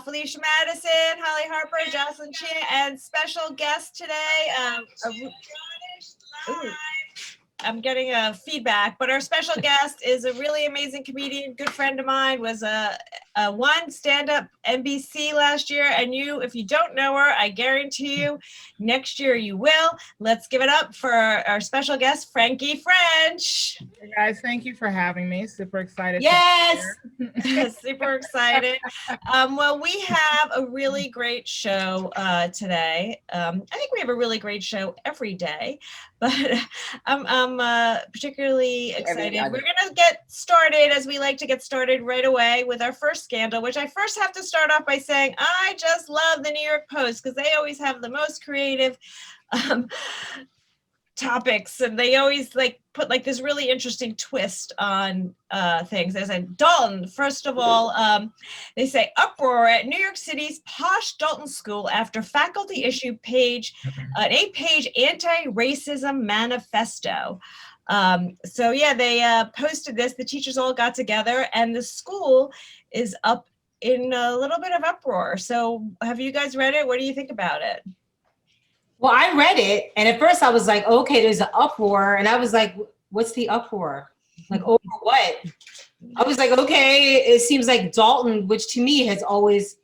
Felicia Madison, Hollie Harper, Jocelyn Chia, and special guest today. I'm getting a feedback, but our special guest is a really amazing comedian, good friend of mine, was a one stand-up NBC last year, and if you don't know her, I guarantee you, next year you will. Let's give it up for our special guest, Franqi French. Hey guys, thank you for having me. Super excited. Yes, super excited. Well, we have a really great show today. I think we have a really great show every day, but I'm particularly excited. We're gonna get started, as we like to get started right away, with our first scandal, which I first have to start off by saying I just love the New York Post because they always have the most creative topics, and they always put this really interesting twist on things. They say, Dalton, first of all, they say uproar at New York City's posh Dalton School after faculty issued an 8-page anti-racism manifesto. So yeah, they posted this. The teachers all got together, and the school is up in a little bit of uproar. So have you guys read it? What do you think about it? Well, I read it, and at first I was like, okay, there's an uproar, and I was like, what's the uproar? Like, over what? I was like, okay, it seems like Dalton, which to me has always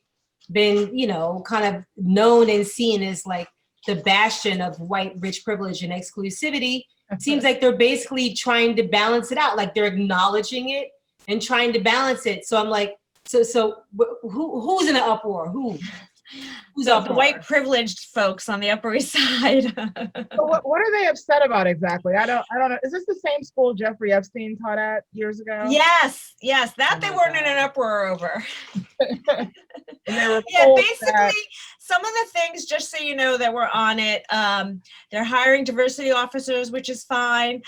been, kind of known and seen as like the bastion of white rich privilege and exclusivity. Seems like they're basically trying to balance it out, like they're acknowledging it and trying to balance it. So I'm like, so who's in an uproar? Who's the white privileged folks on the Upper East Side? So what are they upset about exactly? I don't know. Is this the same school Jeffrey Epstein taught at years ago? Yes, that they weren't in an uproar over. Yeah, basically, some of the things, just so you know, that were on it, they're hiring diversity officers, which is fine,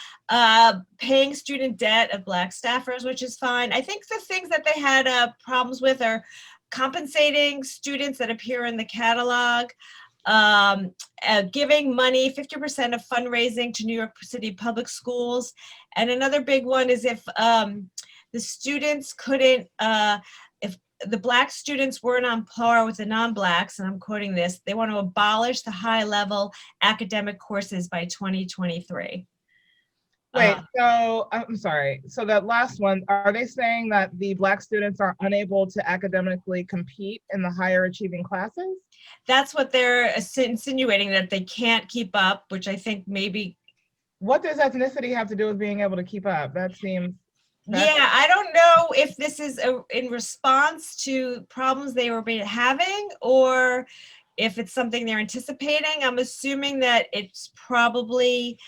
paying student debt of Black staffers, which is fine. I think the things that they had problems with are compensating students that appear in the catalog, giving money, 50% of fundraising to New York City public schools. And another big one is if the students couldn't, if the Black students weren't on par with the non-Blacks, and I'm quoting this, they want to abolish the high-level academic courses by 2023. Wait, so I'm sorry. So that last one, are they saying that the Black students are unable to academically compete in the higher achieving classes? That's what they're insinuating, that they can't keep up, which I think maybe. What does ethnicity have to do with being able to keep up? That seems. Yeah, I don't know if this is in response to problems they were having, or if it's something they're anticipating. I'm assuming that it's probably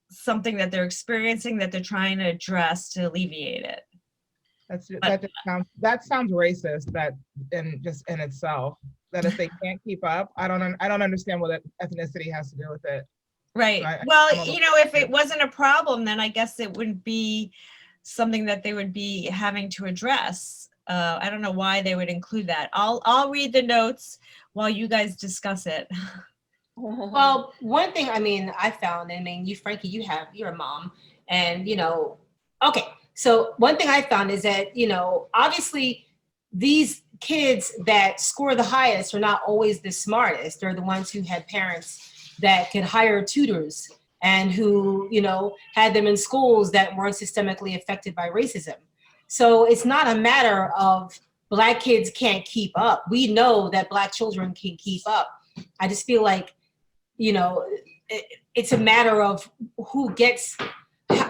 something that they're experiencing that they're trying to address to alleviate it. That sounds racist. That in itself, that if they can't keep up, I don't understand what ethnicity has to do with it. Right. Well, if it wasn't a problem, then I guess it wouldn't be something that they would be having to address. I don't know why they would include that. I'll read the notes while you guys discuss it. Well, one thing, I found, you, Franqi, you're a mom, and, okay. So one thing I found is that, obviously these kids that score the highest are not always the smartest. They're the ones who had parents that could hire tutors and who, had them in schools that weren't systemically affected by racism. So it's not a matter of Black kids can't keep up. We know that Black children can keep up. I just feel like, it's a matter of who gets,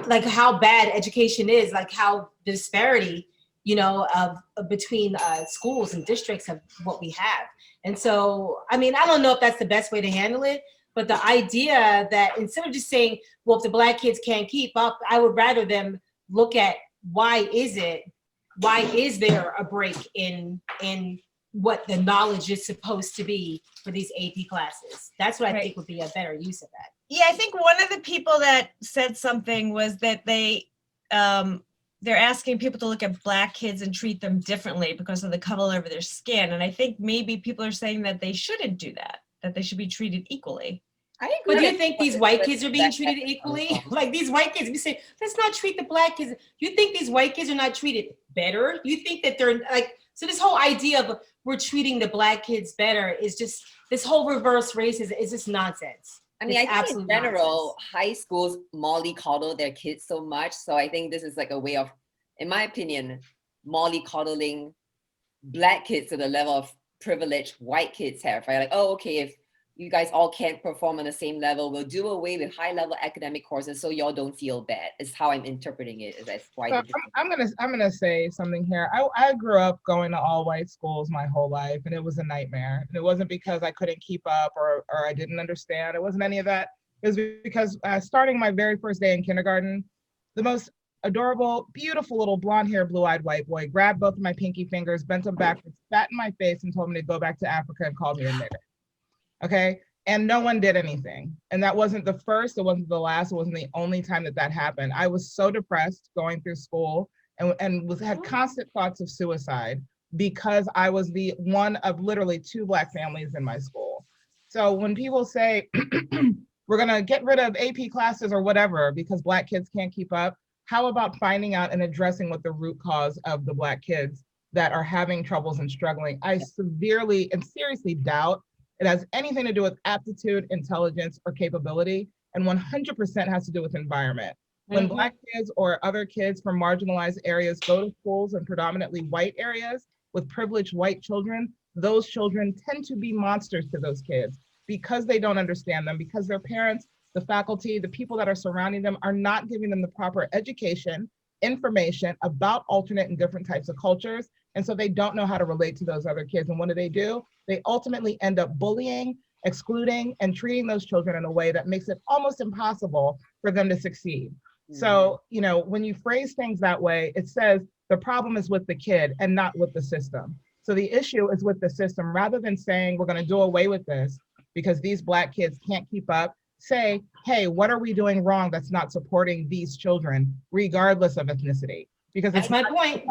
like how bad education is, like how the disparity, of between schools and districts of what we have. And so, I don't know if that's the best way to handle it, but the idea that instead of just saying, well, if the Black kids can't keep up, I would rather them look at why is there a break in what the knowledge is supposed to be for these AP classes. That's what I think would be a better use of that. Yeah, I think one of the people that said something was that they're asking people to look at Black kids and treat them differently because of the color of their skin. And I think maybe people are saying that they shouldn't do that they should be treated equally. I agree. But do you think these white kids are being treated equally? Like these white kids, we say, let's not treat the Black kids. You think these white kids are not treated better? You think that they're like, so this whole idea of, we're treating the Black kids better is just, this whole reverse racism is just nonsense. I mean, It's I think in general, nonsense. high schools mollycoddle their kids so much. So I think this is like a way of, in my opinion, mollycoddling Black kids to the level of privileged white kids have, right? Like, oh, okay, if you guys all can't perform on the same level, we'll do away with high level academic courses so y'all don't feel bad. Is how I'm interpreting it. That's why. So I'm gonna say something here. I grew up going to all white schools my whole life, and it was a nightmare. And it wasn't because I couldn't keep up or I didn't understand. It wasn't any of that. It was because starting my very first day in kindergarten, the most adorable, beautiful little blonde hair, blue-eyed white boy grabbed both of my pinky fingers, bent them backwards, spat in my face, and told me to go back to Africa and called me a nigger. Okay. And no one did anything. And that wasn't the first, it wasn't the last, it wasn't the only time that happened. I was so depressed going through school and had constant thoughts of suicide because I was the one of literally 2 Black families in my school. So when people say, we're gonna get rid of AP classes or whatever because Black kids can't keep up, how about finding out and addressing what the root cause of the Black kids that are having troubles and struggling? I severely and seriously doubt it has anything to do with aptitude, intelligence, or capability, and 100% has to do with environment. When Black kids or other kids from marginalized areas go to schools in predominantly white areas with privileged white children, those children tend to be monsters to those kids because they don't understand them, because their parents, the faculty, the people that are surrounding them are not giving them the proper education, information about alternate and different types of cultures. And so they don't know how to relate to those other kids. And what do? They ultimately end up bullying, excluding, and treating those children in a way that makes it almost impossible for them to succeed. So, you know, when you phrase things that way, it says the problem is with the kid and not with the system. So the issue is with the system. Rather than saying we're going to do away with this because these Black kids can't keep up, say, hey, what are we doing wrong that's not supporting these children, regardless of ethnicity? Because that's my point.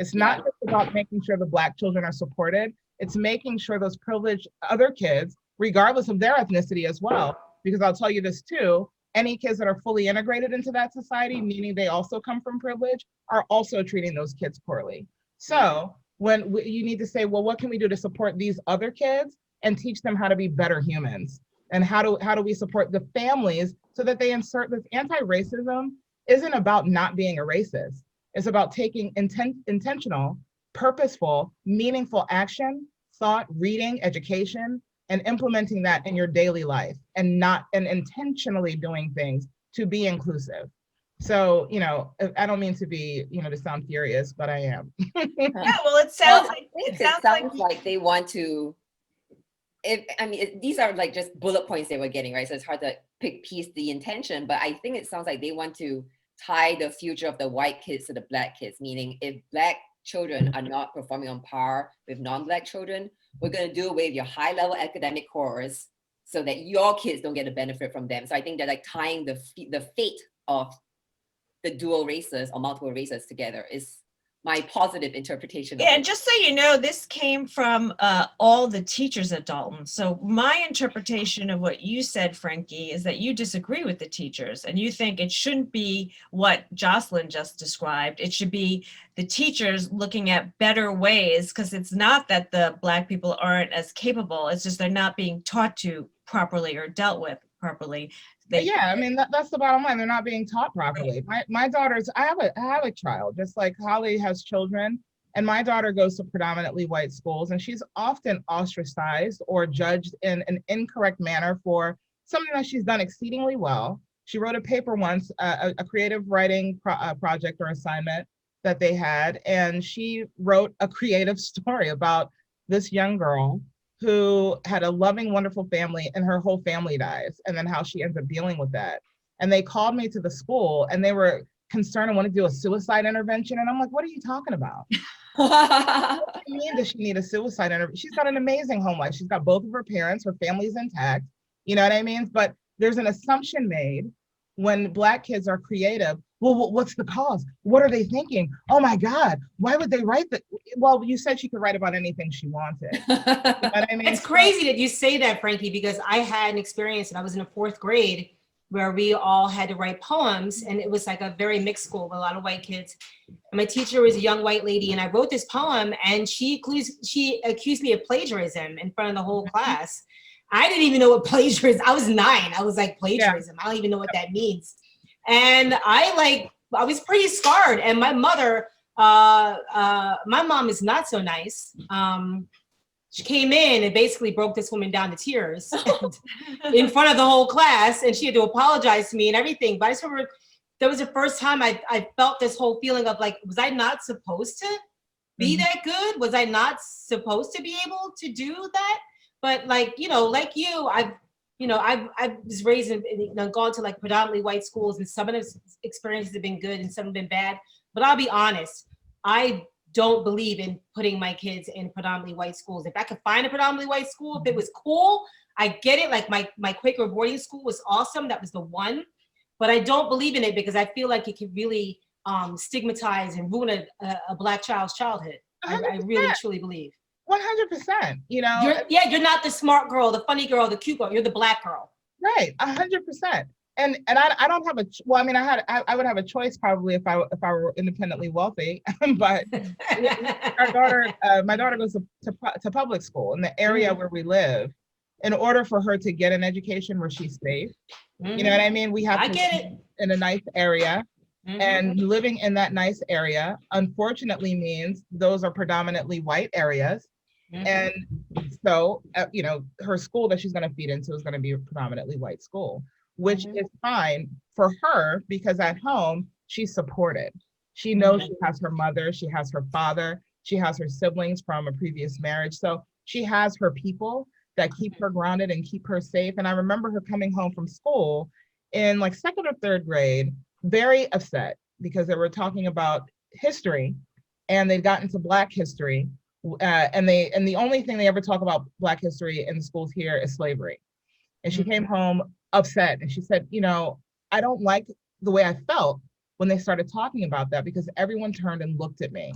It's not just about making sure the Black children are supported, it's making sure those privileged other kids, regardless of their ethnicity as well, because I'll tell you this too, any kids that are fully integrated into that society, meaning they also come from privilege, are also treating those kids poorly. So when you need to say, well, what can we do to support these other kids and teach them how to be better humans? And how do we support the families so that they insert this? Anti-racism isn't about not being a racist. It's about taking intentional, purposeful, meaningful action, thought, reading, education, and implementing that in your daily life and intentionally doing things to be inclusive. So, you know, I don't mean to be, you know, to sound furious, but I am. Yeah, well, it sounds like they want to, these are like just bullet points they were getting, right? So it's hard to piece the intention, but I think it sounds like they want to tie the future of the white kids to the Black kids, meaning if Black children are not performing on par with non-Black children, we're going to do away with your high-level academic course so that your kids don't get a benefit from them. So I think they're like tying the fate of the dual races or multiple races together is my positive interpretation. Yeah, and just so you know, this came from all the teachers at Dalton. So my interpretation of what you said, Franqi, is that you disagree with the teachers and you think it shouldn't be what Jocelyn just described. It should be the teachers looking at better ways, because it's not that the Black people aren't as capable, it's just they're not being taught to properly or dealt with properly. Yeah, I mean, that's the bottom line. They're not being taught properly. My daughters, I have a child, just like Hollie has children, and my daughter goes to predominantly white schools, and she's often ostracized or judged in an incorrect manner for something that she's done exceedingly well. She wrote a paper once, a creative writing project or assignment that they had, and she wrote a creative story about this young girl who had a loving, wonderful family, and her whole family dies, and then how she ends up dealing with that. And they called me to the school, and they were concerned and wanted to do a suicide intervention. And I'm like, what are you talking about? What do you mean does she need a suicide intervention? She's got an amazing home life. She's got both of her parents, her family's intact, you know what I mean? But there's an assumption made when Black kids are creative. Well, what's the cause? What are they thinking? Oh my God, why would they write that? Well, you said she could write about anything she wanted. You know what I mean? It's crazy that you say that, Franqi, because I had an experience and I was in the 4th grade where we all had to write poems, and it was like a very mixed school with a lot of white kids. And my teacher was a young white lady, and I wrote this poem, and she accused me of plagiarism in front of the whole class. I didn't even know what plagiarism. I was 9. I was like, plagiarism. I don't even know what that means. And I was pretty scarred. And my mother, my mom is not so nice. She came in and basically broke this woman down to tears in front of the whole class, and she had to apologize to me and everything. But I just remember that was the first time I felt this whole feeling of like, was I not supposed to be that good? Was I not supposed to be able to do that? But like, you know, like you, I was raised in, gone to like predominantly white schools, and some of those experiences have been good and some have been bad. But I'll be honest, I don't believe in putting my kids in predominantly white schools. If I could find a predominantly white school, if it was cool, I get it. Like my Quaker boarding school was awesome. That was the one. But I don't believe in it because I feel like it can really stigmatize and ruin a Black child's childhood. I really, truly believe. 100%, you know? You're not the smart girl, the funny girl, the cute girl. You're the Black girl. Right, 100%. And I don't have I would have a choice probably if I were independently wealthy, but my daughter goes to public school in the area where we live. In order for her to get an education where she's safe, you know what I mean? We have to get it in a nice area, and living in that nice area, unfortunately, means those are predominantly white areas. And so, you know, her school that she's going to feed into is going to be a predominantly white school, which is fine for her because at home she's supported. She knows she has her mother, she has her father, she has her siblings from a previous marriage. So she has her people that keep her grounded and keep her safe. And I remember her coming home from school in like 2nd or 3rd grade, very upset because they were talking about history and they'd gotten to Black history. And the only thing they ever talk about Black history in the schools here is slavery. And she came home upset and she said, you know, I don't like the way I felt when they started talking about that because everyone turned and looked at me.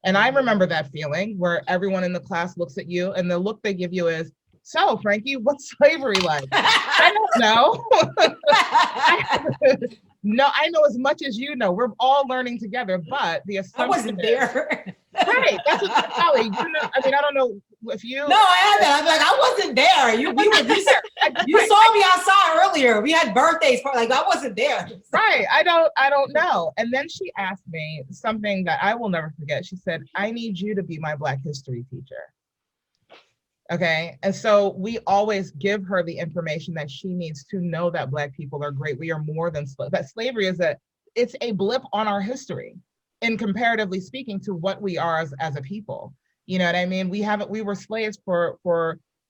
And I remember that feeling where everyone in the class looks at you and the look they give you is, so Franqi, what's slavery like? I don't know. No, I know as much as you know. We're all learning together, but the assumption I wasn't there. Right, that's what Hollie, you know, I mean, I don't know if you. No, I had that. I'm like, I wasn't there. You saw me outside earlier. We had birthdays, like I wasn't there. Right, I don't know. And then she asked me something that I will never forget. She said, I need you to be my Black history teacher. Okay, and so we always give her the information that she needs to know that Black people are great. We are more than that slavery it's a blip on our history in comparatively speaking to what we are as a people. You know what I mean? We were slaves for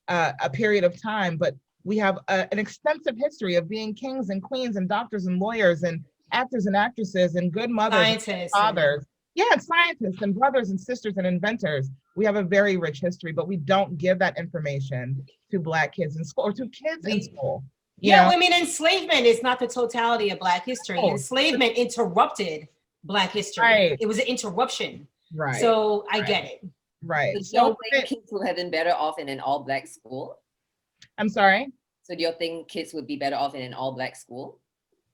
a period of time, but we have an extensive history of being kings and queens and doctors and lawyers and actors and actresses and good mothers, scientists, and fathers. Yeah, and scientists and brothers and sisters and inventors. We have a very rich history, but we don't give that information to Black kids in school or to kids in school. Yeah, I mean, enslavement is not the totality of Black history. Enslavement interrupted Black history. Right. It was an interruption. Right. So I get it. Right. So do you think kids would have been better off in an all-Black school? I'm sorry? So do you think kids would be better off in an all-Black school?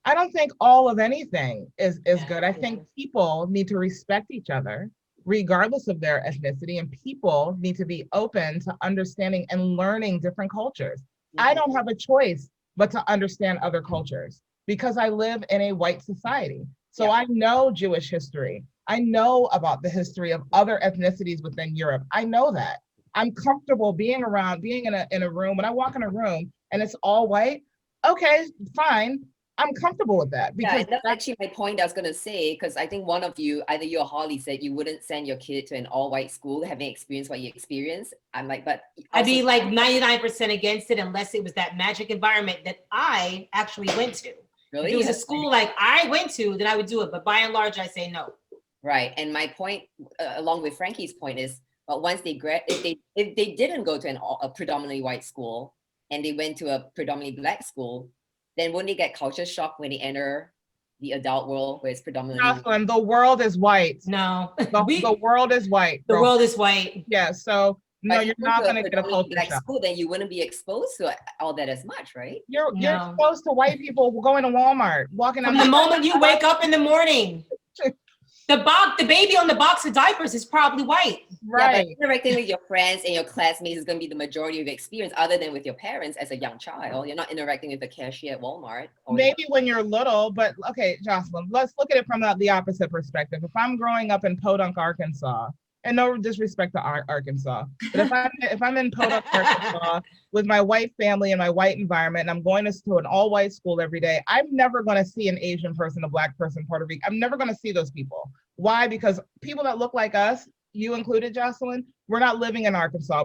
I don't think all of anything is good. I think people need to respect each other regardless of their ethnicity, and people need to be open to understanding and learning different cultures. I don't have a choice but to understand other cultures because I live in a white society. So I know Jewish history. I know about the history of other ethnicities within Europe. I know that. I'm comfortable being in a room. When I walk in a room and it's all white, okay, fine. I'm comfortable with that. Because that's actually my point I was going to say, because I think one of you, either you or Hollie, said you wouldn't send your kid to an all-white school having experienced what you experienced. I'm like, but I'd be like 99% against it unless it was that magic environment that I actually went to. Really? If it was a school like I went to, then I would do it. But by and large, I say no. Right. And my point, along with Franqi's point, is, but once if they didn't go to a predominantly white school and they went to a predominantly Black school, then wouldn't they get culture shock when they enter the adult world where it's predominantly? Jocelyn, the world is white. No. The world is white. The world is white. Yeah. So No, But you're if you not went going to to get a a culture black shock. school, then you wouldn't be exposed to all that as much, right? You're No. exposed to white people going to Walmart, walking down From the moment you wake up in the morning, the baby on the box of diapers is probably white. right. Yeah, but interacting with your friends and your classmates is going to be the majority of your experience, other than with your parents as a young child. You're not interacting with the cashier at Walmart. Maybe when you're little, but okay, Jocelyn, let's look at it from the opposite perspective. If I'm growing up in Podunk, Arkansas, and no disrespect to Arkansas, but if I'm in Podunk, Arkansas, with my white family and my white environment, and I'm going to an all-white school every day, I'm never going to see an Asian person, a Black person, Puerto Rican. I'm never going to see those people. Why? Because people that look like us, you included, Jocelyn, we're not living in Arkansas,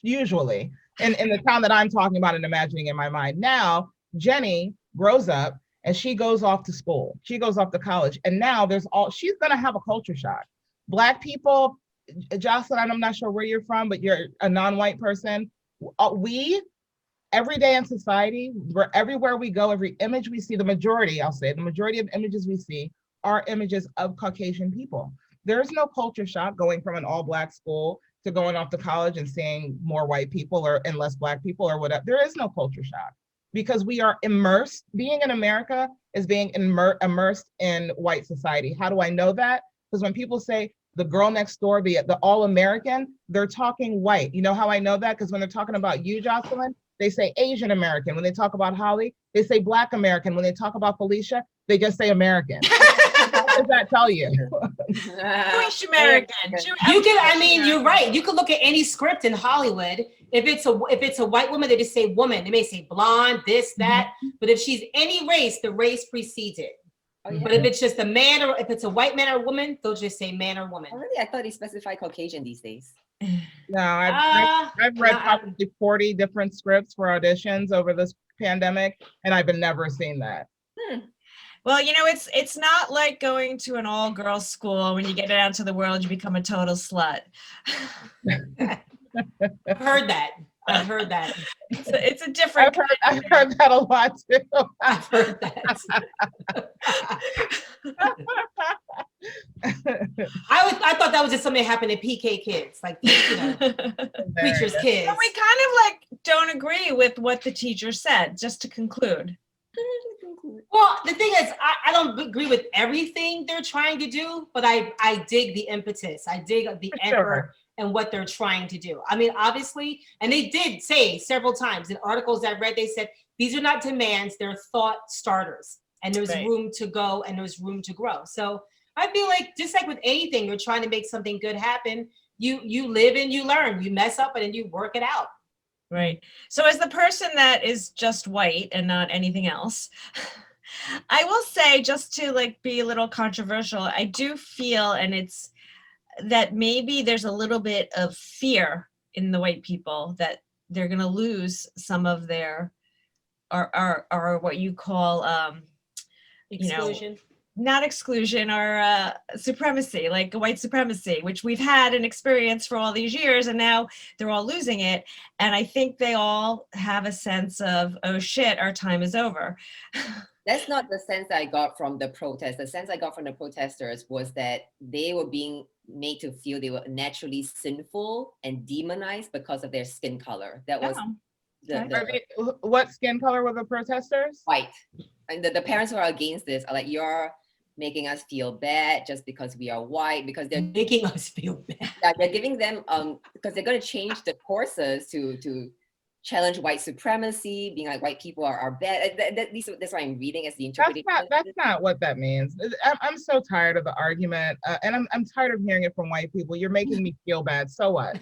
usually, in the town that I'm talking about and imagining in my mind. Now, Jenny grows up and she goes off to school. She goes off to college. And now she's going to have a culture shock. Black people, Jocelyn, I'm not sure where you're from, but you're a non-white person. We, every day in society, everywhere we go, every image we see, the majority of images we see are images of Caucasian people. There's no culture shock going from an all Black school to going off to college and seeing more white people and less Black people or whatever. There is no culture shock because we are immersed. Being in America is being immersed in white society. How do I know that? Because when people say the girl next door, the all-American, they're talking white. You know how I know that? Because when they're talking about you, Jocelyn, they say Asian American. When they talk about Hollie, they say Black American. When they talk about Felicia, they just say American. What does that tell you? Jewish American. You're right. You could look at any script in Hollywood. If it's a white woman, they just say woman. They may say blonde, this, that. But if she's any race, the race precedes it. Oh, yeah. But if it's just a man, or if it's a white man or woman, they'll just say man or woman. Oh, really? I thought they specify Caucasian these days. No, I've read probably 40 different scripts for auditions over this pandemic, and I've never seen that. Well, it's not like going to an all-girls school. When you get out into the world, you become a total slut. I've heard that. It's a different. I've heard that a lot too. I've heard that. I thought that was just something that happened to PK kids, like preachers' kids. But we kind of don't agree with what the teacher said. Just to conclude. Well, the thing is, I don't agree with everything they're trying to do, but I dig the impetus. I dig the effort and what they're trying to do. I mean, obviously, and they did say several times in articles I've read, they said, these are not demands, they're thought starters. And there's room to go and there's room to grow. So I feel like, just like with anything, you're trying to make something good happen. You live and you learn. You mess up and then you work it out. Right. So as the person that is just white and not anything else, I will say, just to be a little controversial, I do feel, and it's that maybe there's a little bit of fear in the white people that they're going to lose some of their, or what you call, exclusion. Not exclusion, or supremacy, like white supremacy, which we've had an experience for all these years, and now they're all losing it. And I think they all have a sense of, oh shit, our time is over. That's not the sense I got from the protest. The sense I got from the protesters was that they were being made to feel they were naturally sinful and demonized because of their skin color. That was what skin color were the protesters? White. And the parents who are against this are like, you're making us feel bad just because we are white, because they're making us feel bad. Yeah, they're giving them because they're going to change the courses to challenge white supremacy, being like white people are bad. That's what I'm reading as the interpretation. That's not what that means. I'm so tired of the argument, and I'm tired of hearing it from white people. You're making me feel bad. So what?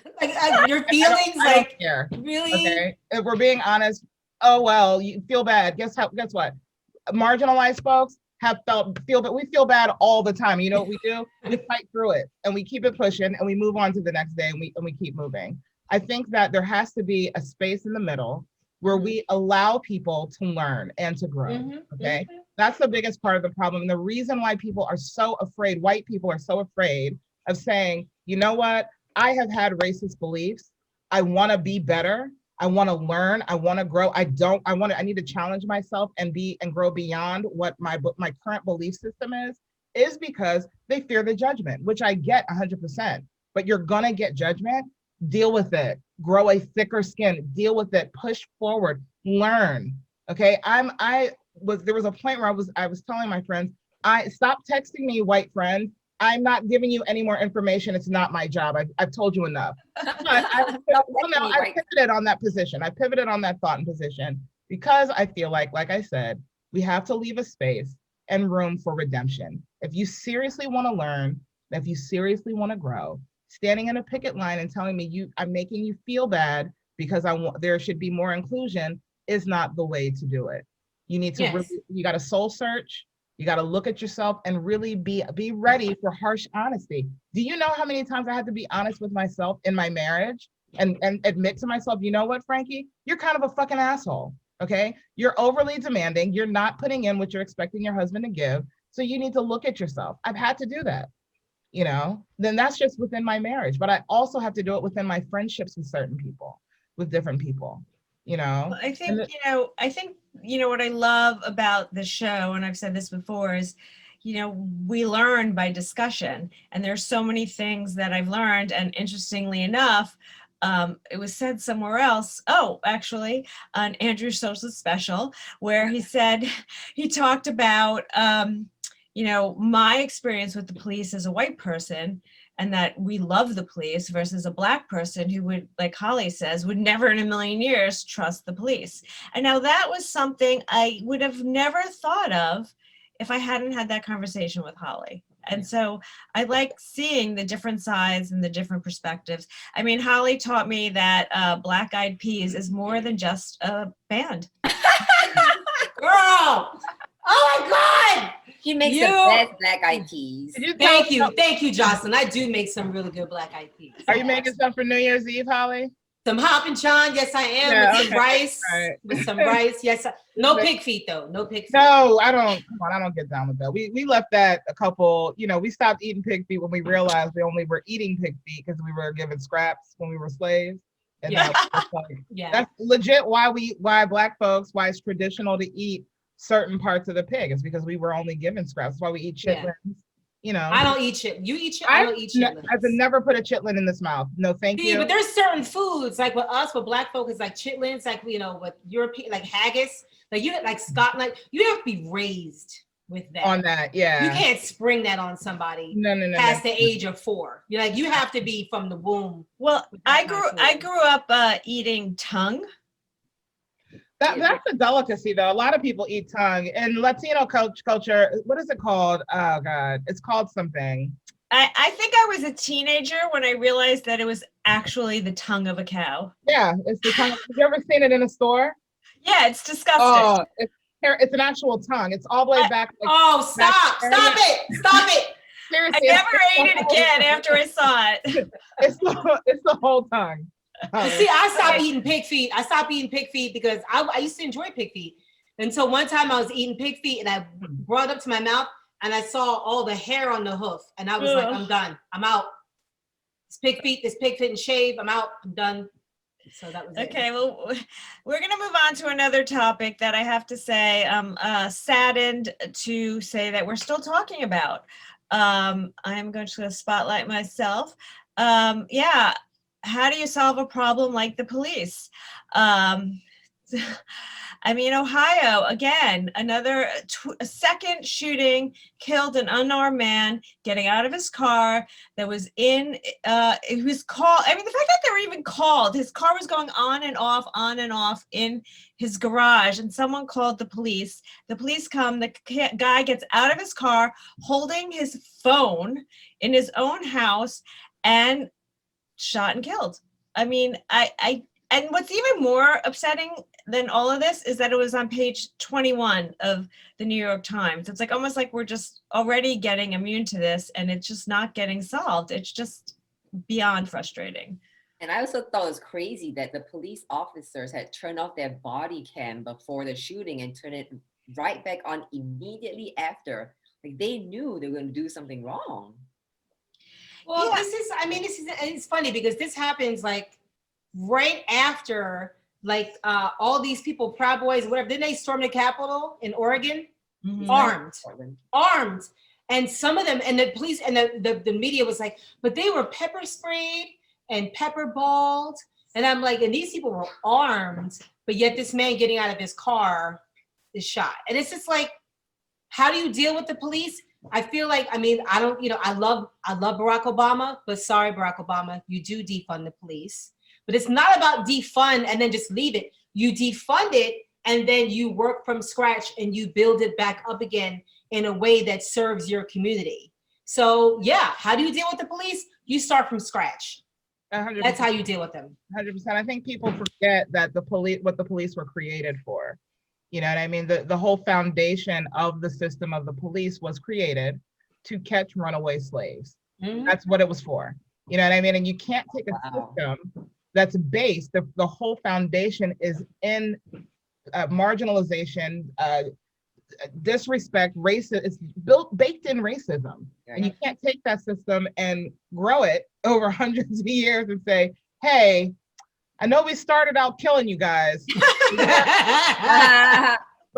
Your feelings, I don't care. Really? Okay, if we're being honest, oh well, you feel bad. Guess what? Marginalized folks feel bad. We feel bad all the time. You know what we do? We fight through it and we keep it pushing and we move on to the next day and we keep moving. I think that there has to be a space in the middle where we allow people to learn and to grow. Okay, that's the biggest part of the problem. And the reason why people are so afraid, white people are so afraid of saying, you know what? I have had racist beliefs. I want to be better. I want to learn. I want to grow. I need to challenge myself and grow beyond what my current belief system is because they fear the judgment, which I get 100%. But you're gonna get judgment deal with it, grow a thicker skin, deal with it, push forward, learn. Okay. There was a point where I was telling my friends, stop texting me, white friends. I'm not giving you any more information. It's not my job. I've told you enough. I pivoted on that position. I pivoted on that thought and position because I feel like I said, we have to leave a space and room for redemption. If you seriously want to learn, if you seriously want to grow, standing in a picket line and telling me I'm making you feel bad because there should be more inclusion is not the way to do it. You need to really, you got to soul search. You got to look at yourself and really be ready for harsh honesty. Do you know how many times I had to be honest with myself in my marriage and admit to myself, you know what, Franqi, you're kind of a fucking asshole. Okay. You're overly demanding. You're not putting in what you're expecting your husband to give. So you need to look at yourself. I've had to do that, then that's just within my marriage. But I also have to do it within my friendships with certain people, with different people, Well, I think, what I love about the show, and I've said this before, is, we learn by discussion. And there's so many things that I've learned. And interestingly enough, it was said somewhere else. Oh, actually, on Andrew Sosa's special, where he talked about, my experience with the police as a white person, and that we love the police versus a Black person who would, like Hollie says, would never in a million years trust the police. And now that was something I would have never thought of if I hadn't had that conversation with Hollie. And so I like seeing the different sides and the different perspectives. I mean, Hollie taught me that Black Eyed Peas is more than just a band. Girl! Oh my God! She makes the best Black Eyed Peas. Thank you, Jocelyn. I do make some really good Black Eyed Peas. Are you making some for New Year's Eve, Hollie? Some hoppin' John, yes I am. With some rice. Right. With some rice, yes. No pig feet though. No pig feet. No, I don't. Come on, I don't get down with that. We left that a couple. We stopped eating pig feet when we realized we only were eating pig feet because we were given scraps when we were slaves. And that's legit why Black folks, why it's traditional to eat certain parts of the pig. It's because we were only given scraps. That's why we eat chitlins. I don't eat chitlins. You eat chitlins? I don't eat chitlins. I've never put a chitlin in this mouth. No, thank you. But there's certain foods, like with us, with Black folk, it's like chitlins, like, with European, like haggis, like Scotland, you have to be raised with that. On that, yeah. You can't spring that on somebody past the age of 4. You have to be from the womb. Well, I grew up eating tongue. That's a delicacy, though. A lot of people eat tongue. In Latino culture, what is it called? Oh, God. It's called something. I think I was a teenager when I realized that it was actually the tongue of a cow. Yeah, it's the tongue. Have you ever seen it in a store? Yeah, it's disgusting. Oh, it's an actual tongue. It's all the way back. Stop it. I Seriously, never ate it again after I saw it. It's the whole tongue. See, I stopped eating pig feet. I stopped eating pig feet because I used to enjoy pig feet. Until one time I was eating pig feet and I brought it up to my mouth and I saw all the hair on the hoof. And I was like, I'm done. I'm out. This pig feet and shave. I'm out. I'm done. So that was okay. Well, we're going to move on to another topic that I have to say I'm saddened to say that we're still talking about. I'm going to spotlight myself. How do you solve a problem like the police? Ohio, again, another second shooting, killed an unarmed man getting out of his car that was it was called, the fact that they were even called, his car was going on and off in his garage, and someone called the police. The police come, the guy gets out of his car holding his phone in his own house and shot and killed. And what's even more upsetting than all of this is that it was on page 21 of the New York Times. It's like almost like we're just already getting immune to this and it's just not getting solved. It's just beyond frustrating. And I also thought it was crazy that the police officers had turned off their body cam before the shooting and turned it right back on immediately after. Like they knew they were going to do something wrong. Well, it's funny because this happens like right after all these people, Proud Boys, whatever, didn't they storm the Capitol in Oregon? Mm-hmm. Armed. And some of them, and the police and the media was like, but they were pepper sprayed and pepperballed. And I'm like, and these people were armed, but yet this man getting out of his car is shot. And it's just like, how do you deal with the police? I feel like, I mean, I don't, I love Barack Obama, but sorry, Barack Obama, you do defund the police. But it's not about defund and then just leave it. You defund it and then you work from scratch and you build it back up again in a way that serves your community. So yeah, how do you deal with the police? You start from scratch. 100%. That's how you deal with them. 100%. I think people forget that what the police were created for. You know what I mean? The whole foundation of the system of the police was created to catch runaway slaves. Mm-hmm. That's what it was for. You know what I mean? And you can't take a system that's based, the whole foundation is in marginalization, disrespect, racism. It's baked in racism. Yeah. And you can't take that system and grow it over hundreds of years and say, hey, I know we started out killing you guys, but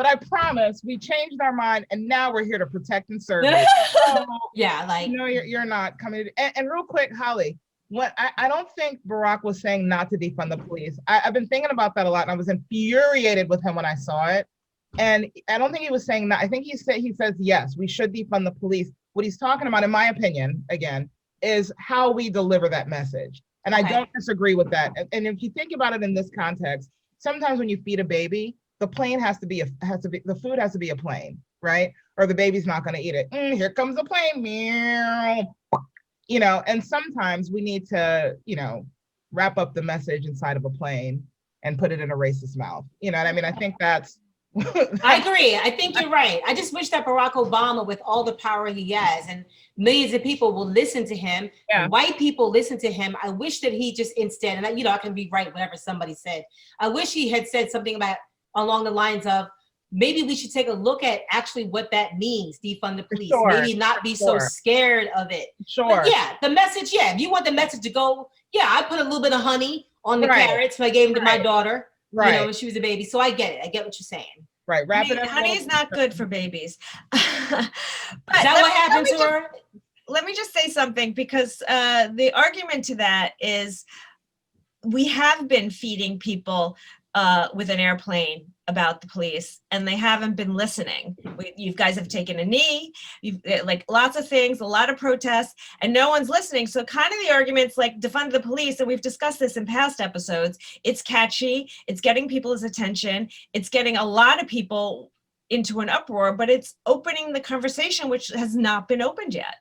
I promise we changed our mind and now we're here to protect and serve you. So, yeah, like, you're not coming to, and real quick, Hollie, I don't think Barack was saying not to defund the police. I've been thinking about that a lot, and I was infuriated with him when I saw it. And I don't think he was saying that. I think he says, yes, we should defund the police. What he's talking about, in my opinion, again, is how we deliver that message. And I don't disagree with that. And if you think about it in this context, sometimes when you feed a baby, the plane the food has to be a plane, right? Or the baby's not going to eat it. Here comes the plane, meow. And sometimes we need to, wrap up the message inside of a plane and put it in a racist mouth. You know what I mean? I think that's. I agree. I think you're right. I just wish that Barack Obama, with all the power he has, and millions of people will listen to him. Yeah. White people listen to him. I wish that he just instead, and I can be right, whatever somebody said. I wish he had said something along the lines of, maybe we should take a look at actually what that means, defund the police. Sure. Maybe not be so scared of it. Sure. But yeah, the message, if you want the message to go, I put a little bit of honey on the carrots, so I gave them to my daughter. Right. When she was a baby. So I get it. I get what you're saying. Right. Honey is not good for babies. But is that what happened to her? Let me just say something, because the argument to that is we have been feeding people with an airplane about the police, and they haven't been listening. You guys have taken a knee, like lots of things, a lot of protests, and no one's listening. So kind of the argument's like defund the police, and we've discussed this in past episodes. It's catchy, it's getting people's attention, it's getting a lot of people into an uproar, but it's opening the conversation, which has not been opened yet.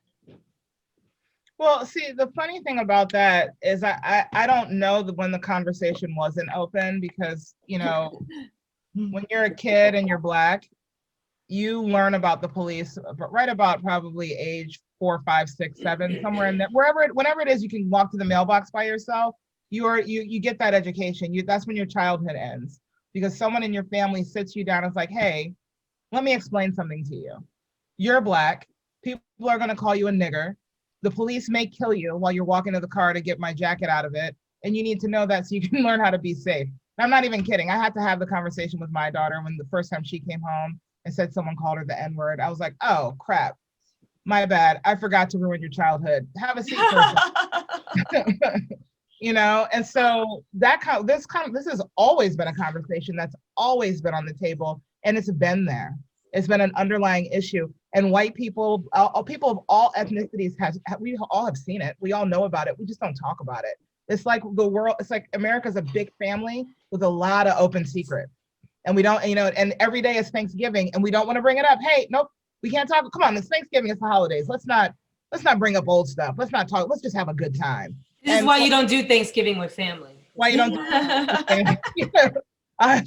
Well, see, the funny thing about that is I don't know when the conversation wasn't open, because, when you're a kid and you're Black, you learn about the police right about probably age 4, 5, 6, 7, somewhere in there, whenever it is, you can walk to the mailbox by yourself. You get that education. That's when your childhood ends, because someone in your family sits you down and is like, hey, let me explain something to you. You're Black. People are going to call you a nigger. The police may kill you while you're walking to the car to get my jacket out of it. And you need to know that so you can learn how to be safe. And I'm not even kidding. I had to have the conversation with my daughter when the first time she came home and said someone called her the N-word. I was like, oh, crap. My bad. I forgot to ruin your childhood. Have a seat for a second. And so this has always been a conversation that's always been on the table, and it's been there. It's been an underlying issue. And white people, people of all ethnicities, we all have seen it. We all know about it. We just don't talk about it. It's like it's like America's a big family with a lot of open secrets. And we don't, and every day is Thanksgiving and we don't want to bring it up. Hey, nope, we can't talk. Come on, it's Thanksgiving, it's the holidays. Let's not bring up old stuff. Let's not talk. Let's just have a good time. This is why you don't do Thanksgiving with family. Why you don't do 100%. So I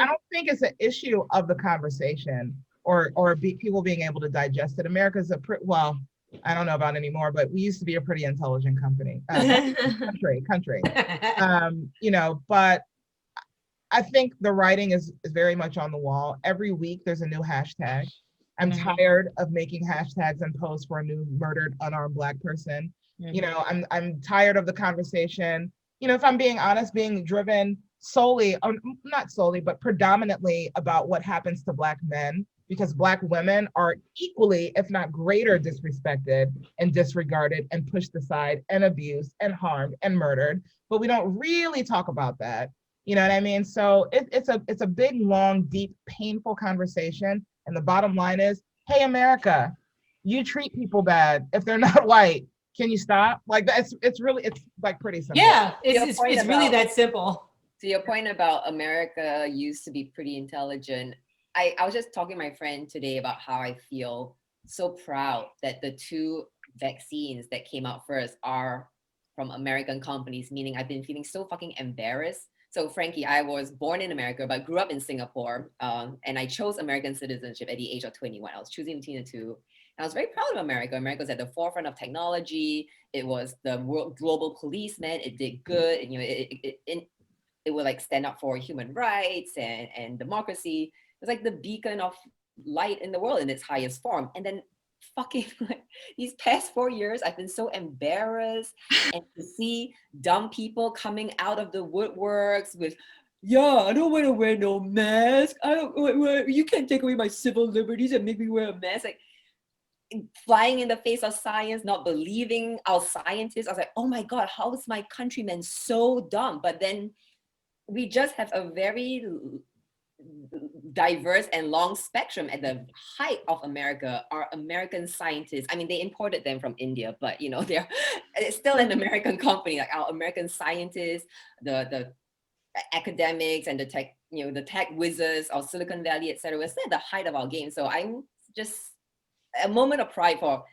don't think it's an issue of the conversation or people being able to digest it. America's I don't know about anymore, but we used to be a pretty intelligent country. But I think the writing is very much on the wall. Every week there's a new hashtag. I'm tired of making hashtags and posts for a new murdered unarmed Black person. I'm tired of the conversation. If I'm being honest, being driven solely, not solely, but predominantly about what happens to Black men because Black women are equally, if not greater, disrespected and disregarded and pushed aside and abused and harmed and murdered. But we don't really talk about that. You know what I mean? So it's a big, long, deep, painful conversation. And the bottom line is, hey, America, you treat people bad if they're not white. Can you stop? Like that's it's like pretty simple. Yeah, it's really that simple. To your point about America used to be pretty intelligent, I was just talking to my friend today about how I feel so proud that the 2 vaccines that came out first are from American companies, meaning I've been feeling so fucking embarrassed. So Franqi, I was born in America, but grew up in Singapore, and I chose American citizenship at the age of 21. I was choosing between the two. And I was very proud of America. America was at the forefront of technology. It was the world global policeman. It did good, and it would like stand up for human rights and democracy. It was like the beacon of light in the world in its highest form. And then fucking like these past 4 years, I've been so embarrassed and to see dumb people coming out of the woodworks with, yeah, I don't want to wear no mask. You can't take away my civil liberties and make me wear a mask. Like flying in the face of science, not believing our scientists. I was like, oh my God, how is my countrymen so dumb? But then we just have a very diverse and long spectrum. At the height of America are American scientists. I mean, they imported them from India, but it's still an American company. Like our American scientists, the academics and the tech wizards of Silicon Valley, etc. We're still at the height of our game. So I'm just a moment of pride for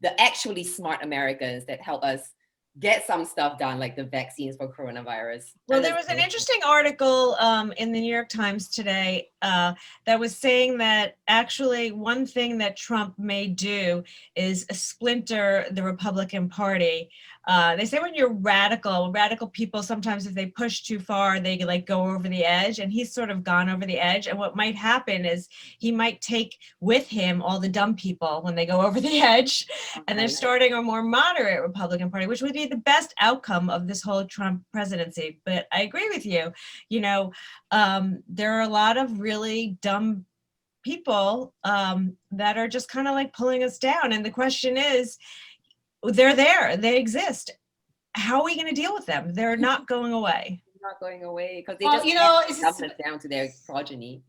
the actually smart Americans that help us get some stuff done, like the vaccines for coronavirus. Well, there was an interesting article in the New York Times today that was saying that actually one thing that Trump may do is splinter the Republican Party. They say when you're radical people, sometimes if they push too far, they like go over the edge, and he's sort of gone over the edge. And what might happen is he might take with him all the dumb people when they go over the edge, and they're starting a more moderate Republican Party, which would be the best outcome of this whole Trump presidency. But I agree with you. There are a lot of really dumb people that are just kind of like pulling us down. And the question is, they're there, they exist. How are we going to deal with them? They're not going away. Not going away because they just dump us down to their progeny.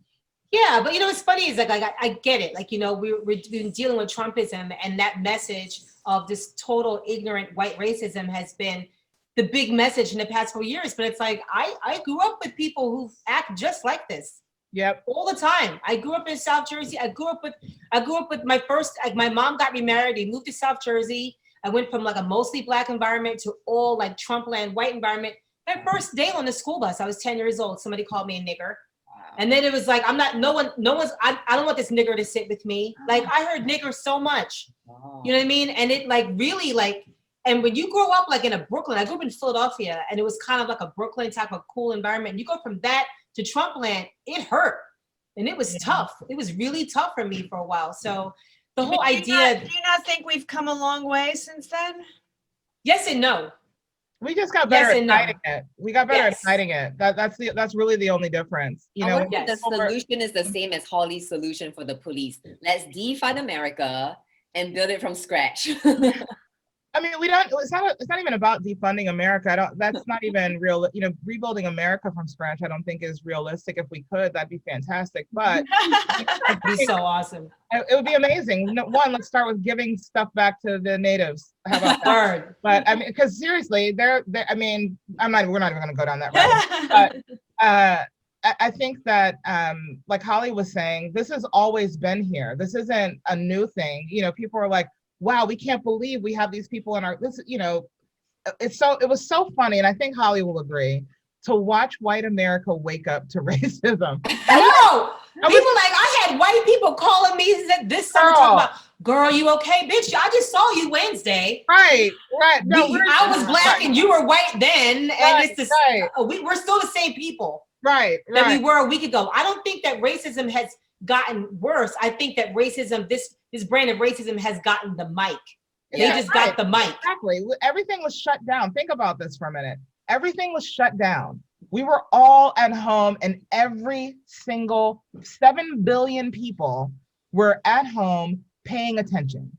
Yeah, but it's funny is like I get it. Like we've been dealing with Trumpism, and that message of this total ignorant white racism has been the big message in the past 4 years. But it's like I grew up with people who act just like this. Yep. All the time. I grew up in South Jersey. I grew up with my first, like my mom got remarried. We moved to South Jersey. I went from like a mostly Black environment to all like Trump land white environment. My first day on the school bus, I was 10 years old. Somebody called me a nigger. Wow. And then it was like, I don't want this nigger to sit with me. Like I heard nigger so much, You know what I mean? And it like really like, and when you grow up like in a Brooklyn, I grew up in Philadelphia, and it was kind of like a Brooklyn type of cool environment. And you go from that to Trump land, it hurt. And it was tough. It was really tough for me for a while. So the whole idea. Do you not think we've come a long way since then? Yes and no. We just got better at hiding it. We got better at hiding it. That's really the only difference. The solution is the same as Hollie's solution for the police. Let's defund America and build it from scratch. I mean, it's not even about defunding America. That's not even real. Rebuilding America from scratch, I don't think is realistic. If we could, that'd be fantastic. But it'd be so awesome. It would be amazing. One, let's start with giving stuff back to the natives. How about that? But I mean, because seriously, we're not even going to go down that road. But I think that, like Hollie was saying, this has always been here. This isn't a new thing. People are like, wow, we can't believe we have these people in our, it was so funny. And I think Hollie will agree to watch white America wake up to racism. I know. I had white people calling me this summer talking about, girl, you okay? Bitch, I just saw you Wednesday. Right. No, I was Black and you were white then. And it's we're still the same people. Right. That we were a week ago. I don't think that racism has gotten worse. I think that racism, this brand of racism has gotten the mic. They just got the mic. Exactly. Everything was shut down. Think about this for a minute. Everything was shut down. We were all at home, and every single 7 billion people were at home paying attention,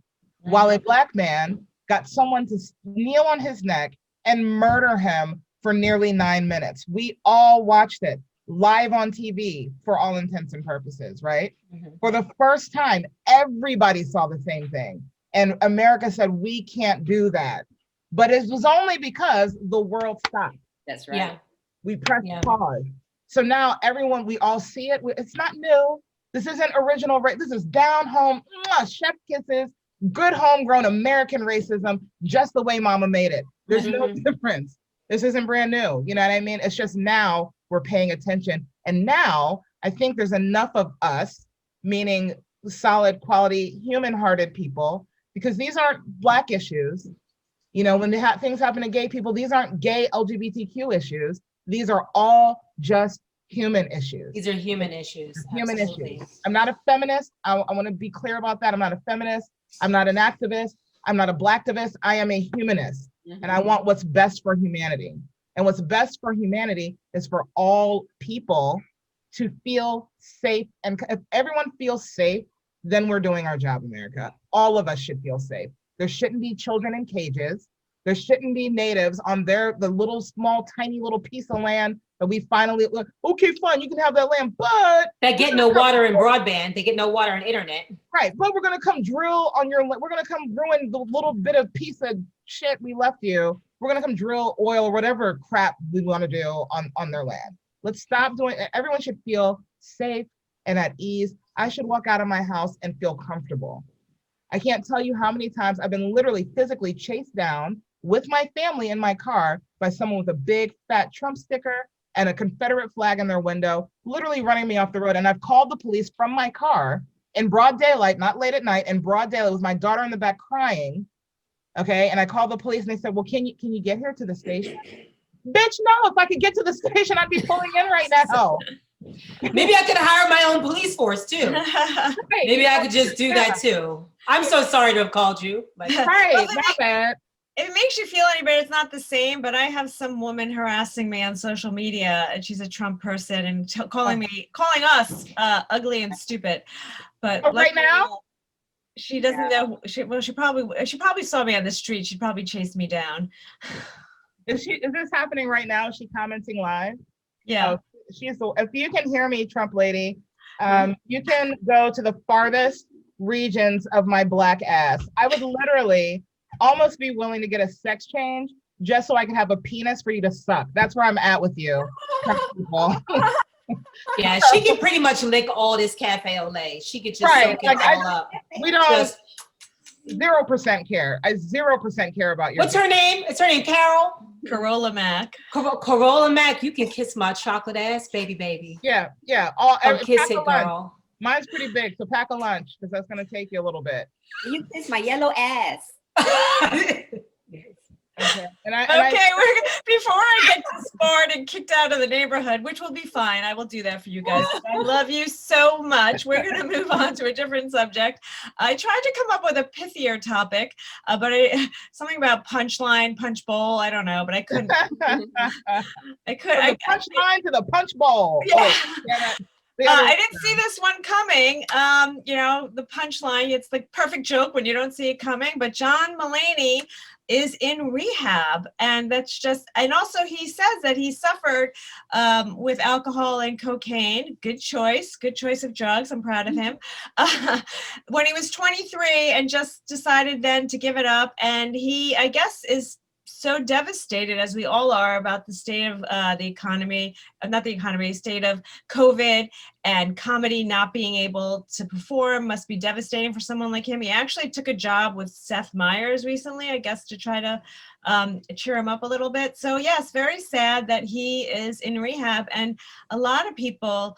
while a Black man got someone to kneel on his neck and murder him for nearly 9 minutes. We all watched it live on TV for all intents and purposes, right? For the first time, everybody saw the same thing. And America said, we can't do that. But it was only because the world stopped. That's right. Yeah. We pressed pause. So now everyone, we all see it. It's not new. This isn't original, right? This is down home, chef kisses, good homegrown American racism, just the way mama made it. There's no difference. This isn't brand new. You know what I mean? It's just now we're paying attention. And now I think there's enough of us, meaning solid quality, human-hearted people, because these aren't Black issues. You know, when things happen to gay people, these aren't gay LGBTQ issues. These are all just human issues. These are human issues. Human issues. I'm not a feminist. I want to be clear about that. I'm not a feminist. I'm not an activist. I'm not a Blacktivist. I am a humanist. And I want what's best for humanity. And what's best for humanity is for all people to feel safe. And if everyone feels safe, then we're doing our job, America. All of us should feel safe. There shouldn't be children in cages. There shouldn't be natives on the little small, tiny little piece of land that we finally, okay, fine, you can have that land, but they get no water and broadband. They get no water and internet. Right, but we're gonna come drill on we're gonna come ruin the little bit of piece of shit we left you. We're gonna come drill oil or whatever crap we wanna do on their land. Let's stop doing it. Everyone should feel safe and at ease. I should walk out of my house and feel comfortable. I can't tell you how many times I've been literally physically chased down with my family in my car by someone with a big fat Trump sticker and a Confederate flag in their window, literally running me off the road. And I've called the police from my car in broad daylight, not late at night, in broad daylight with my daughter in the back crying. Okay, and I called the police and they said, well, can you get here to the station? Bitch, no, if I could get to the station, I'd be pulling in right now. Maybe I could hire my own police force too. Right. Maybe I could just do that too. I'm so sorry to have called you. But right, not bad. If it makes you feel any better, it's not the same, but I have some woman harassing me on social media, and she's a Trump person and calling us ugly and stupid. But right now, she doesn't know. She probably saw me on the street. She'd probably chase me down. Is this happening right now? Is she commenting live? Yeah. If you can hear me, Trump lady, you can go to the farthest regions of my Black ass. I would literally almost be willing to get a sex change just so I can have a penis for you to suck. That's where I'm at with you. Yeah, she can pretty much lick all this cafe au lait. She could just soak it all up. We don't 0% care. I 0% care about your. What's her name? Is her name Carol? Corolla Mac. Corolla Mac, you can kiss my chocolate ass, baby. Yeah. Kiss it, girl. Mine's pretty big, so pack a lunch because that's gonna take you a little bit. You kiss my yellow ass. Okay. Before I get disbarred and kicked out of the neighborhood, which will be fine, I will do that for you guys. I love you so much. We're going to move on to a different subject. I tried to come up with a pithier topic, but something about punchline, punch bowl. I don't know, but I couldn't. Punchline to the punch bowl. Yeah. Oh, yeah. I didn't see this one coming. The punchline, it's the perfect joke when you don't see it coming, but John Mulaney is in rehab, and and also he says that he suffered with alcohol and cocaine. Good choice of drugs. I'm proud of him. When he was 23 and just decided then to give it up, and he, I guess, is so devastated, as we all are, about the state of state of COVID and comedy not being able to perform. Must be devastating for someone like him. He actually took a job with Seth Meyers recently, I guess, to try to cheer him up a little bit. So yes, very sad that he is in rehab, and a lot of people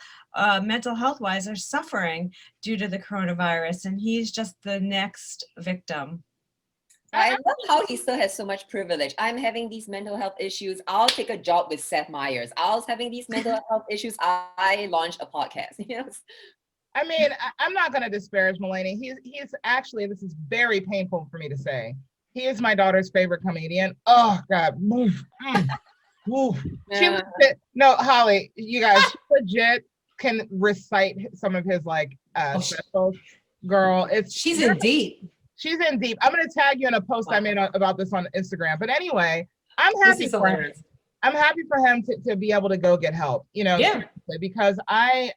mental health wise are suffering due to the coronavirus, and he's just the next victim. I love how he still has so much privilege. I'm having these mental health issues. I'll take a job with Seth Meyers. I was having these mental health issues. I launched a podcast. Yes. I mean, I'm not going to disparage Mulaney. He's actually, this is very painful for me to say, he is my daughter's favorite comedian. Oh God. No, Holly, you guys, she legit can recite some of his specials. girl, she's in deep. She's in deep. I'm gonna tag you in a post I made about this on Instagram. But anyway, I'm happy for him. I'm happy for him to be able to go get help, because I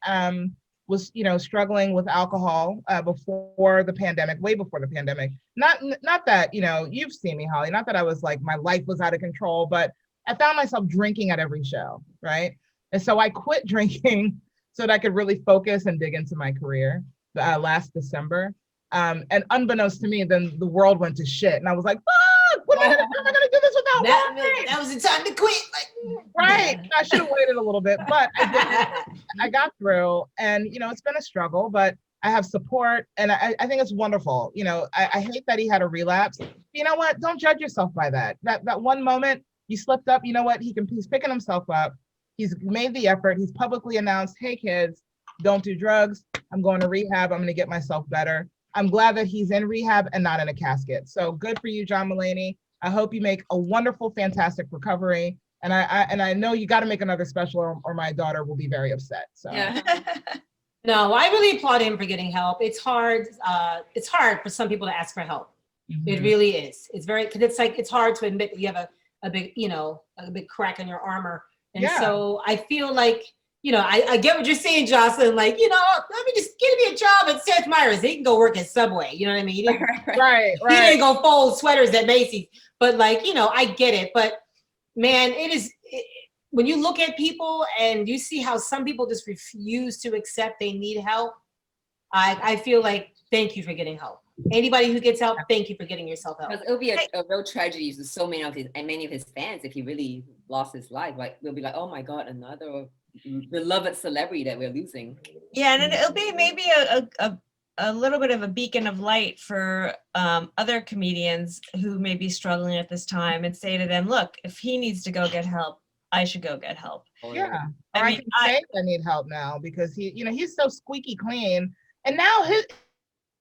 was, struggling with alcohol before the pandemic, way before the pandemic. Not that, you've seen me, Hollie, not that I was like, my life was out of control, but I found myself drinking at every show, right? And so I quit drinking so that I could really focus and dig into my career last December. And unbeknownst to me, then the world went to shit. And I was like, fuck, what am I gonna do this without wine? That was the time to quit. Right. I should have waited a little bit, but I got through, and it's been a struggle, but I have support, and I think it's wonderful. I hate that he had a relapse. You know what? Don't judge yourself by that. That one moment you slipped up, you know what? He's picking himself up. He's made the effort. He's publicly announced, hey kids, don't do drugs. I'm going to rehab. I'm going to get myself better. I'm glad that he's in rehab and not in a casket. So good for you, John Mulaney. I hope you make a wonderful, fantastic recovery. And I know you got to make another special, or my daughter will be very upset. So. Yeah. No, I really applaud him for getting help. It's hard. It's hard for some people to ask for help. Mm-hmm. It really is. It's very, because it's hard to admit that you have a big, a big crack in your armor. And so I feel like, I get what you're saying, Jocelyn. Like, let me just give me a job at Seth Meyers. He can go work at Subway. You know what I mean? Right. He didn't go fold sweaters at Macy's. But I get it. But man, when you look at people and you see how some people just refuse to accept they need help, I feel like, thank you for getting help. Anybody who gets help, thank you for getting yourself help. Because it'll be a real tragedy to so many of his fans if he really lost his life. Like, we'll be like, oh my God, another beloved celebrity that we're losing. Yeah, and it'll be maybe a little bit of a beacon of light for other comedians who may be struggling at this time, and say to them, look, if he needs to go get help, I should go get help. Yeah, I can say I need help now, because he's so squeaky clean, and now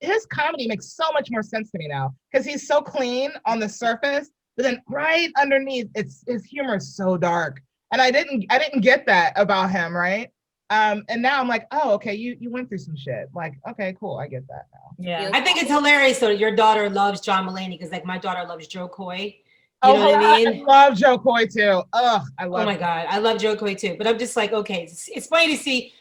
his comedy makes so much more sense to me now, because he's so clean on the surface, but then right underneath, his humor is so dark. And I didn't get that about him, right? And now I'm like, oh, okay, you went through some shit. Like, okay, cool, I get that now. Yeah, I think it's hilarious though. Your daughter loves John Mulaney, because my daughter loves Joe Coy. You know what I mean? I love Joe Coy too. Ugh, I love. Oh my God, I love Joe Coy too. But I'm just like, okay, it's funny to see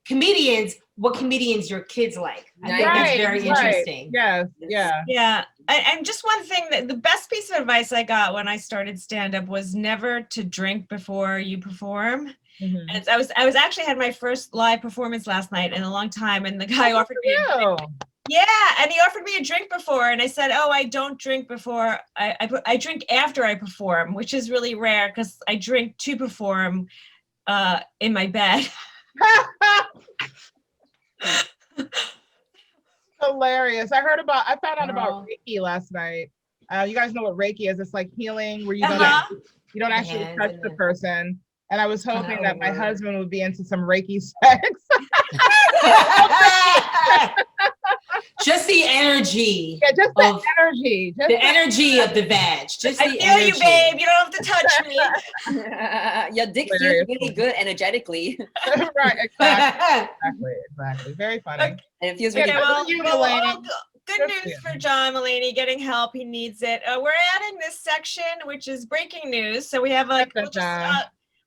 comedians, what comedians your kids like. I think that's very interesting. Yes, yeah. Yeah. And just one thing, that the best piece of advice I got when I started stand-up was never to drink before you perform. Mm-hmm. And I was actually had my first live performance last night in a long time, and the guy offered me and he offered me a drink before, and I said, oh, I don't drink before. I drink after I perform, which is really rare, because I drink to perform in my bed. Hilarious. I found out about Reiki last night. You guys know what Reiki is? It's like healing where you don't actually touch the person. And I was hoping that my husband would be into some Reiki sex. Just the energy. Yeah, just the energy. The energy of the vag. Just I feel you, babe. You don't have to touch me. Your dick feels really good energetically. Right, exactly. Very funny. Okay. And it feels really good. Good news for John Mulaney, getting help. He needs it. We're adding this section, which is breaking news. So we have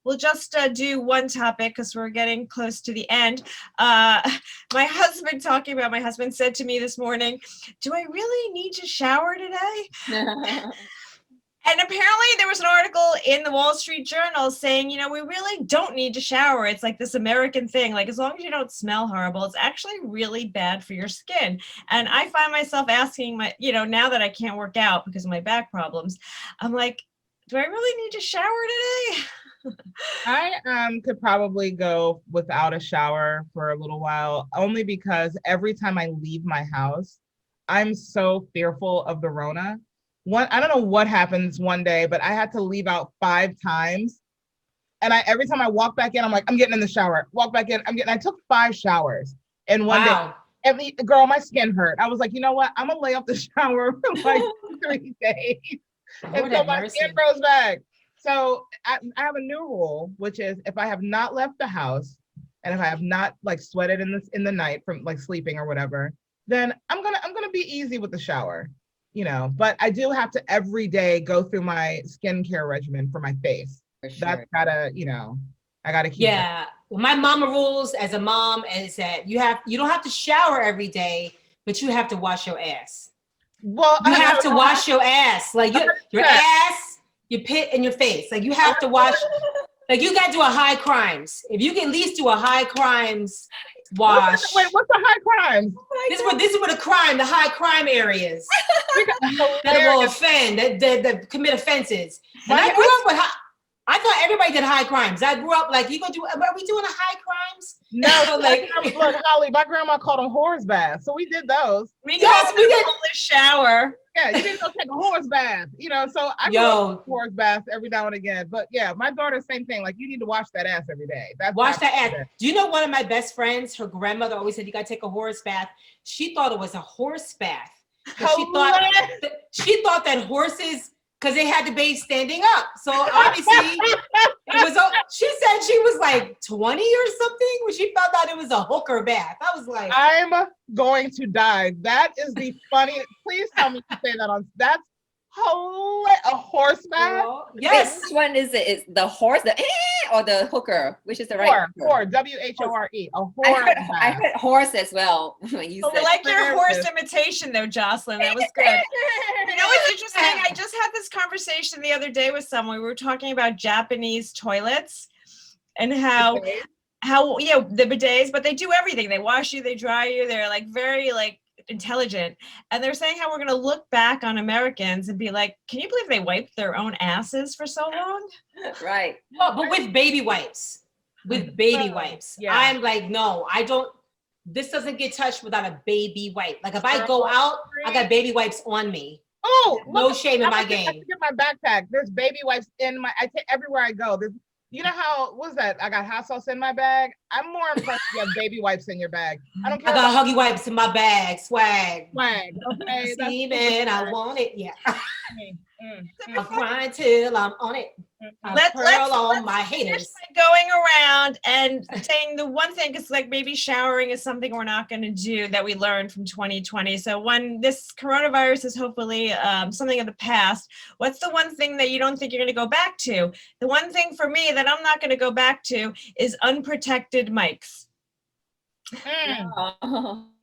we'll just do one topic, because we're getting close to the end. My husband said to me this morning, do I really need to shower today? And apparently there was an article in the Wall Street Journal saying, we really don't need to shower. It's like this American thing. Like, as long as you don't smell horrible, it's actually really bad for your skin. And I find myself asking now that I can't work out because of my back problems, I'm like, do I really need to shower today? I could probably go without a shower for a little while, only because every time I leave my house, I'm so fearful of the Rona. I don't know what happens one day, but I had to leave out 5 times. And every time I walk back in, I'm like, I'm getting in the shower. Walk back in, I took 5 showers in one day. And girl, my skin hurt. I was like, you know what? I'm gonna lay off the shower for like 3 days until my skin grows back. So I have a new rule, which is if I have not left the house, and if I have not like sweated in the night from like sleeping or whatever, then I'm gonna be easy with the shower, you know. But I do have to every day go through my skincare regimen for my face. For sure. That's gotta, you know, I gotta keep. Yeah. Well, my mama rules as a mom is that you don't have to shower every day, but you have to wash your ass. Well, You have to wash your ass, like your ass, your pit, and your face. Like you have to wash. Like you got to do a high crimes. If you can at least do a high crimes wash. What's the high crimes? This is what the high crime areas that will offend, that commit offenses. And I grew up with I thought everybody did high crimes. I grew up like, are we doing a high crimes? No, like, look, Holly, my grandma called them horse baths. So we did those. We did a shower. Yeah, you didn't go take a horse bath, you know, so I go horse baths every now and again. But yeah, my daughter, same thing. Like, you need to wash that ass every day. Wash that ass. Do you know one of my best friends, her grandmother always said, you got to take a horse bath. She thought it was a horse bath. She thought that horses, because they had to bathe standing up. So obviously, she said she was like 20 or something when she found out it was a hooker bath. I was like, I'm going to die. That is the funniest. Please tell me to say that on. That's hilarious. A horse bath? Yes. Which one is it? Is the horse, or the hooker? Which is the right? Whore, W-H-O-R-E. A whore. I heard horse as well. When you said. I like your horse imitation though, Jocelyn. That was good. You know what's interesting? I just had this conversation the other day with someone. We were talking about Japanese toilets and how the bidets, but they do everything. They wash you, they dry you. They're like very like intelligent. And they're saying how we're going to look back on Americans and be like, can you believe they wiped their own asses for so long? Right. Well, but with baby wipes. Yeah. I'm like, no, I don't. This doesn't get touched without a baby wipe. Like if I go out, I got baby wipes on me. Oh, no shame in my game. I get my backpack. There's baby wipes in I take everywhere I go. You know how, what's that? I got hot sauce in my bag. I'm more impressed you have baby wipes in your bag. I don't care. I got huggy wipes in my bag. Swag. Okay. See, man, I want it. Yeah. I'm crying till I'm on it. Let's my haters. Going around and saying the one thing is like maybe showering is something we're not going to do that we learned from 2020. So when this coronavirus is hopefully something of the past, what's the one thing that you don't think you're going to go back to? The one thing for me that I'm not going to go back to is unprotected mics.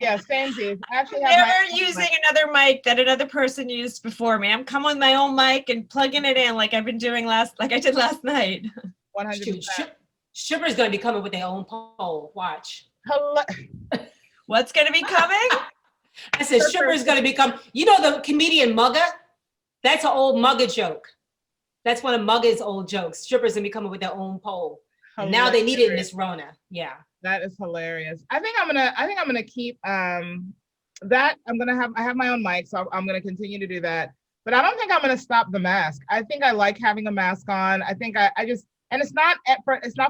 Yeah, same thing. Actually, never using another mic that another person used before me. I'm coming with my own mic and plugging it in like I did last night. 100%. Sugar's gonna be coming with their own pole. Watch. What's gonna be coming? I said Sugar's gonna become. You know the comedian Mugga? That's an old Mugga joke. That's one of Mugga's old jokes. Strippers gonna be coming with their own pole. Now they need it in this Rona. Yeah. That is hilarious. I think I'm gonna keep that. I have my own mic, so I'm gonna continue to do that. But I don't think I'm gonna stop the mask. I think I like having a mask on. I think I just, and it's not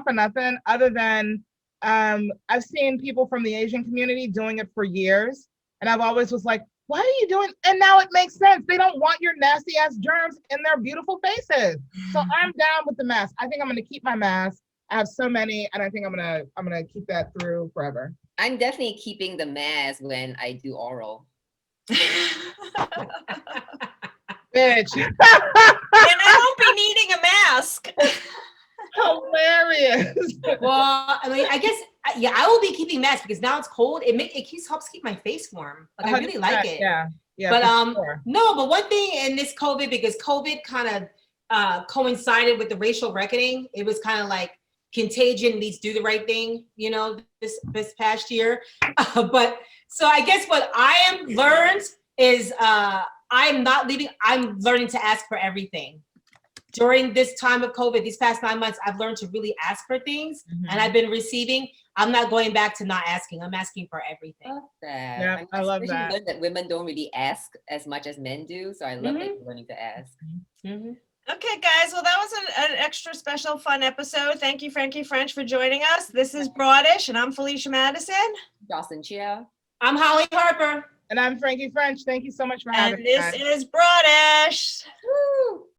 for nothing other than I've seen people from the Asian community doing it for years, and I've always was like, why are you doing? And now it makes sense. They don't want your nasty ass germs in their beautiful faces. So I'm down with the mask. I think I'm gonna keep my mask. I have so many, and I think I'm gonna keep that through forever. I'm definitely keeping the mask when I do oral. Bitch. And I won't be needing a mask. Hilarious. Well, I mean, I guess, yeah, I will be keeping masks because now it's cold. It helps keep my face warm. Like I really like it. Yeah. But no, but one thing in this COVID, because COVID kind of coincided with the racial reckoning. It was kind of like contagion leads do the right thing, you know, this past year. But so I guess what I am learned is I'm not leaving. I'm learning to ask for everything. During this time of COVID, these past 9 months, I've learned to really ask for things, and I've been receiving. I'm not going back to not asking. I'm asking for everything. Love that. Yeah, I love that. Learned that women don't really ask as much as men do, so I love that you're learning to ask. Okay, guys. Well, that was an extra special fun episode. Thank you, Franqi French, for joining us. This is Broadish, and I'm Felicia Madison. Jocelyn Chia. I'm Hollie Harper. And I'm Franqi French. Thank you so much for having me. And this is Broadish. Woo!